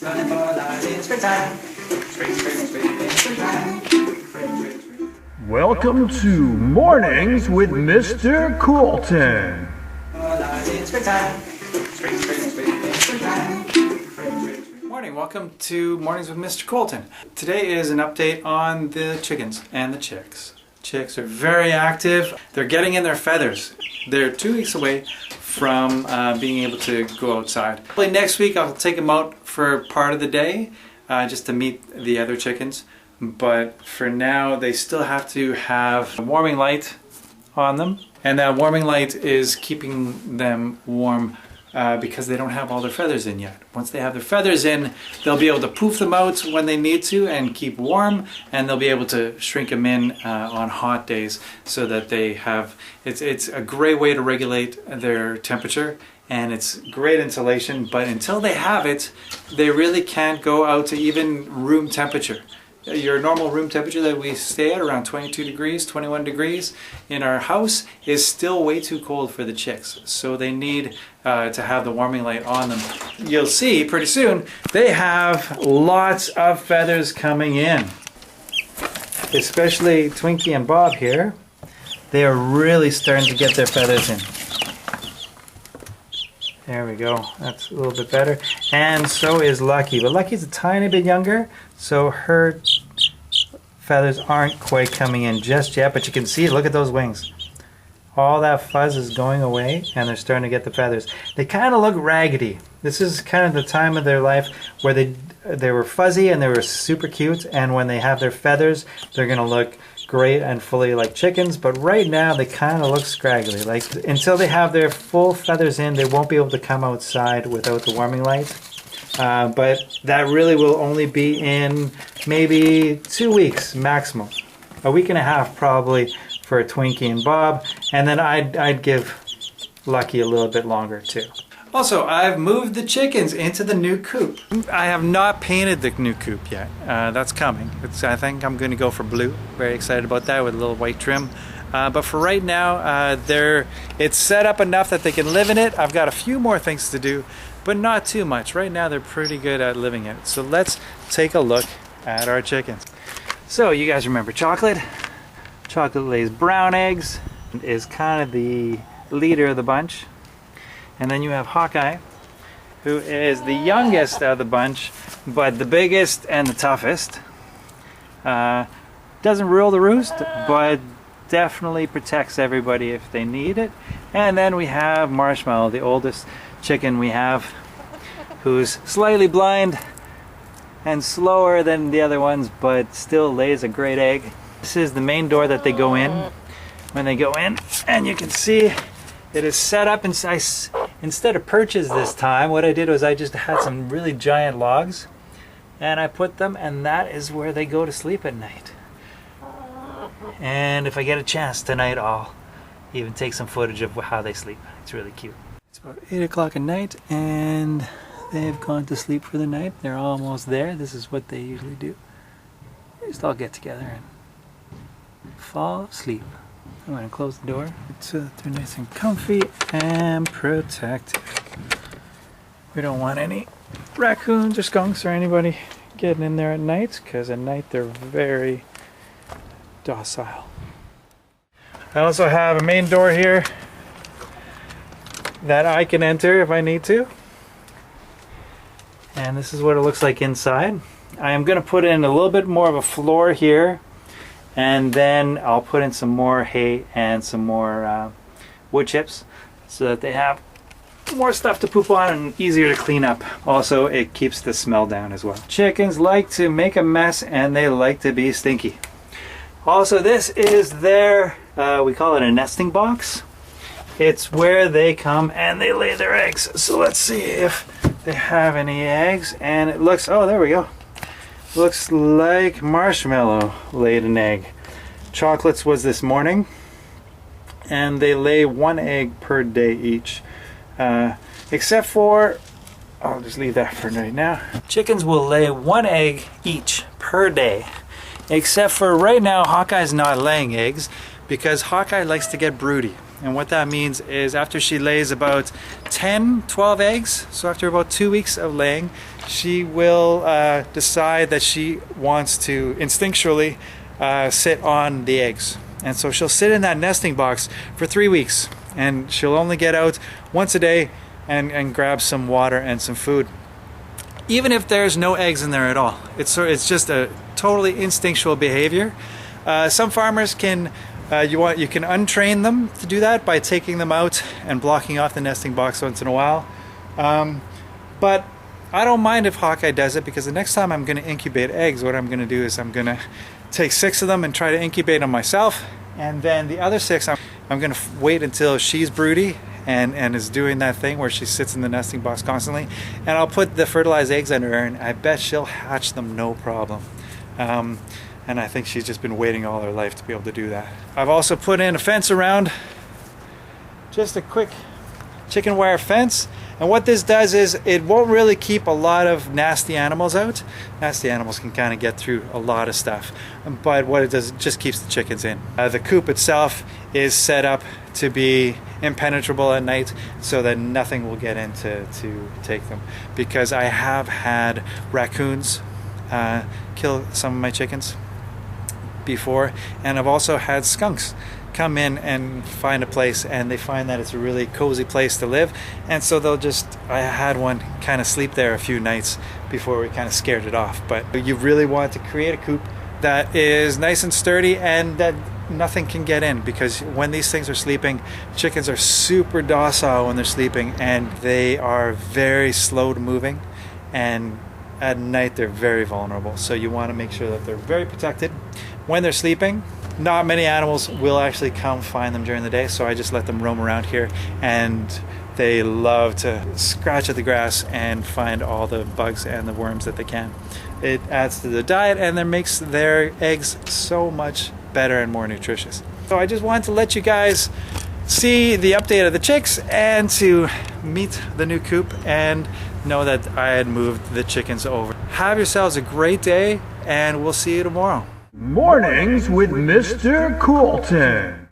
Running for our lives in springtime. Springtime. Welcome to Mornings with Mr. Kolton. Morning, welcome to Mornings with Mr. Kolton. Today is an update on the chickens and the chicks. Chicks are very active. They're getting in their feathers. They're 2 weeks away from being able to go outside. Probably next week I'll take them out for part of the day just to meet the other chickens. But for now they still have to have a warming light on them. And that warming light is keeping them warm because they don't have all their feathers in yet. Once they have their feathers in, they'll be able to poof them out when they need to and keep warm, and they'll be able to shrink them in on hot days so that they have, it's a great way to regulate their temperature, and it's great insulation, but until they have it, they really can't go out to even room temperature. Your normal room temperature that we stay at, around 22 degrees, 21 degrees in our house, is still way too cold for the chicks. So they need to have the warming light on them. You'll see pretty soon they have lots of feathers coming in. Especially Twinkie and Bob here. They are really starting to get their feathers in. There we go, that's a little bit better. And so is Lucky, but Lucky's a tiny bit younger, so her feathers aren't quite coming in just yet, but you can see, look at those wings. All that fuzz is going away and they're starting to get the feathers. They kind of look raggedy. This is kind of the time of their life where they were fuzzy and they were super cute, and when they have their feathers, they're gonna look great and fully like chickens, but right now they kind of look scraggly. Like until they have their full feathers in, they won't be able to come outside without the warming light. But that really will only be in maybe 2 weeks maximum. A week and a half probably for Twinkie and Bob, and then I'd give Lucky a little bit longer too. Also, I've moved the chickens into the new coop. I have not painted the new coop yet. That's coming. I think I'm going to go for blue. Very excited about that with a little white trim. But for right now, it's set up enough that they can live in it. I've got a few more things to do, but not too much. Right now, they're pretty good at living in it. So let's take a look at our chickens. So you guys remember Chocolate? Chocolate lays brown eggs, is kind of the leader of the bunch. And then you have Hawkeye, who is the youngest of the bunch, but the biggest and the toughest. Doesn't rule the roost, but definitely protects everybody if they need it. And then we have Marshmallow, the oldest chicken we have, who's slightly blind and slower than the other ones, but still lays a great egg. This is the main door that they go in. When they go in, and you can see it is set up instead of perches this time. What I did was I just had some really giant logs and I put them, and that is where they go to sleep at night. And if I get a chance tonight, I'll even take some footage of how they sleep. It's really cute. It's about 8 o'clock at night and they've gone to sleep for the night. They're almost there. This is what they usually do. They just all get together and fall asleep. I'm going to close the door so that they're nice and comfy and protected. We don't want any raccoons or skunks or anybody getting in there at night, because at night they're very docile. I also have a main door here that I can enter if I need to. And this is what it looks like inside. I am going to put in a little bit more of a floor here, and then I'll put in some more hay and some more wood chips so that they have more stuff to poop on and easier to clean up. Also, it keeps the smell down as well. Chickens like to make a mess and they like to be stinky. Also, this is their, we call it a nesting box. It's where they come and they lay their eggs. So let's see if they have any eggs. And it looks, oh, there we go. Looks like Marshmallow laid an egg. Chocolate's was this morning, and they lay 1 egg per day each. Except for, I'll just leave that for right now. Chickens will lay 1 egg each per day. Except for right now, Hawkeye's not laying eggs because Hawkeye likes to get broody. And what that means is after she lays about 10-12 eggs, so after about 2 weeks of laying, she will decide that she wants to instinctually sit on the eggs. And so she'll sit in that nesting box for 3 weeks, and she'll only get out once a day and grab some water and some food, even if there's no eggs in there at all. It's just a totally instinctual behavior. Some farmers can you can untrain them to do that by taking them out and blocking off the nesting box once in a while. But I don't mind if Hawkeye does it, because the next time I'm going to incubate eggs, what I'm going to do is I'm going to take 6 of them and try to incubate them myself, and then the other 6 I'm going to wait until she's broody and is doing that thing where she sits in the nesting box constantly, and I'll put the fertilized eggs under her, and I bet she'll hatch them no problem. And I think she's just been waiting all her life to be able to do that. I've also put in a fence around, just a quick chicken wire fence. And what this does is it won't really keep a lot of nasty animals out. Nasty animals can kind of get through a lot of stuff. But what it does, it just keeps the chickens in. The coop itself is set up to be impenetrable at night so that nothing will get in to take them. Because I have had raccoons kill some of my chickens before, and I've also had skunks come in and find a place, and they find that it's a really cozy place to live, and so I had one kind of sleep there a few nights before we kind of scared it off. But you really want to create a coop that is nice and sturdy and that nothing can get in, because when these things are sleeping, chickens are super docile when they're sleeping, and they are very slow to moving, and at night they're very vulnerable. So you want to make sure that they're very protected when they're sleeping. Not many animals will actually come find them during the day, so I just let them roam around here, and they love to scratch at the grass and find all the bugs and the worms that they can. It adds to the diet, and it makes their eggs so much better and more nutritious. So I just wanted to let you guys see the update of the chicks and to meet the new coop and know that I had moved the chickens over. Have yourselves a great day, and we'll see you tomorrow. Mornings with Mr. Kolton.